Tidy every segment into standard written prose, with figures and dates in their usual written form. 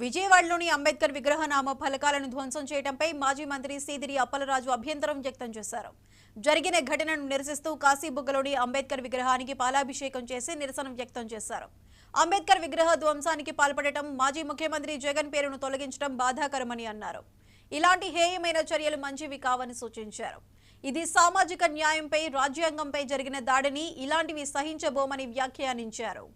విజయవాడలోని అంబేద్కర్ విగ్రహ నామ ఫలకాలను ధ్వంసం చేయడంపై మాజీ మంత్రి సీదిరి అప్పలరాజు అభ్యంతరం వ్యక్తం చేశారు. జరిగిన ఘటనను నిరసిస్తూ కాశీబుగ్గలోని అంబేద్కర్ విగ్రహానికి పాలాభిషేకం చేసి నిరసన వ్యక్తం చేశారు. అంబేద్కర్ విగ్రహ ధ్వంసానికి పాల్పడటం, మాజీ ముఖ్యమంత్రి జగన్ పేరును తొలగించడం బాధాకరమని అన్నారు. ఇలాంటి హేయమైన చర్యలు మంచివి కావని సూచించారు. ఇది సామాజిక న్యాయంపై, రాజ్యాంగంపై జరిగిన దాడిని, ఇలాంటివి సహించబోమని వ్యాఖ్యానించారు.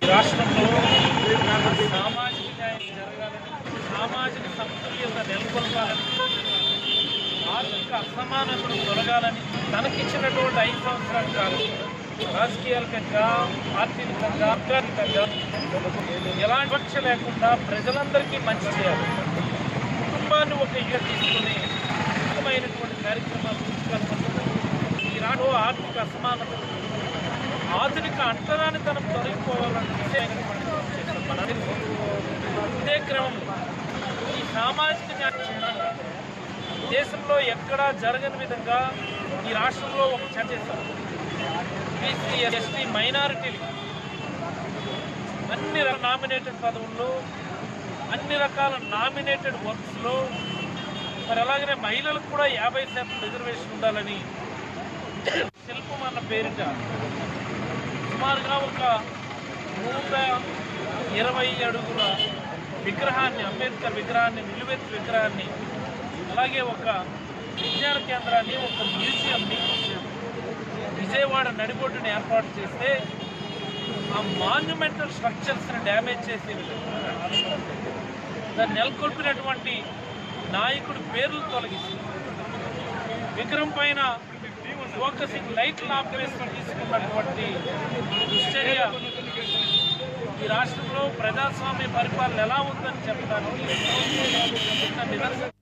రాష్ట్రంలో సామాజిక న్యాయం జరగాలని, సామాజిక సమతుల్యత నెలకొల్పాలని, ఆర్థిక అసమానతలు తొలగాలని తనకిచ్చినటువంటి 5 సంవత్సరాల కాలం రాజకీయాలకంగా, ఆర్థికంగా, ఆర్థికంగా ఎలాంటి వివక్ష లేకుండా ప్రజలందరికీ మంచి చేయాలి. కుటుంబాన్ని ఒక ఇక తీసుకుని ముఖ్యమైనటువంటి కార్యక్రమాలు ఈ రాష్ట్రంలో ఆర్థిక అసమానతలు, ఆధునిక అంటరానితనం తొలగిపోవాలని ఇదే క్రమంలో ఈ సామాజిక న్యాయం దేశంలో ఎక్కడా జరగని విధంగా ఈ రాష్ట్రంలో ఒక చర్చ చేశారు. బీసీ, ఎస్టీ, మైనారిటీలు అన్ని నామినేటెడ్ పదవుల్లో, అన్ని రకాల నామినేటెడ్ వర్క్స్లో, మరి అలాగనే మహిళలకు కూడా 50% రిజర్వేషన్ ఉండాలని శిల్పం అన్న పేరిట సుమారుగా ఒక 120 అడుగుల విగ్రహాన్ని, అంబేద్కర్ విగ్రహాన్ని, నిలువెత్తు విగ్రహాన్ని, అలాగే ఒక విజ్ఞాన కేంద్రాన్ని, ఒక మ్యూజియంని విజయవాడ నడిబొడ్డుని ఏర్పాటు చేస్తే ఆ మాన్యుమెంటల్ స్ట్రక్చర్స్ని డ్యామేజ్ చేసే దాన్ని నెలకొల్పినటువంటి నాయకుడి పేర్లు తొలగిస్తుంది. విగ్రహం పైన ఫోకసింగ్ లైట్లు ఆపరేషన్ తీసుకున్నటువంటి దుశ్చర్య ఈ రాష్ట్రంలో ప్రజాస్వామ్య పరిపాలన ఎలా ఉందని చెప్పడానికి నిదర్శనం.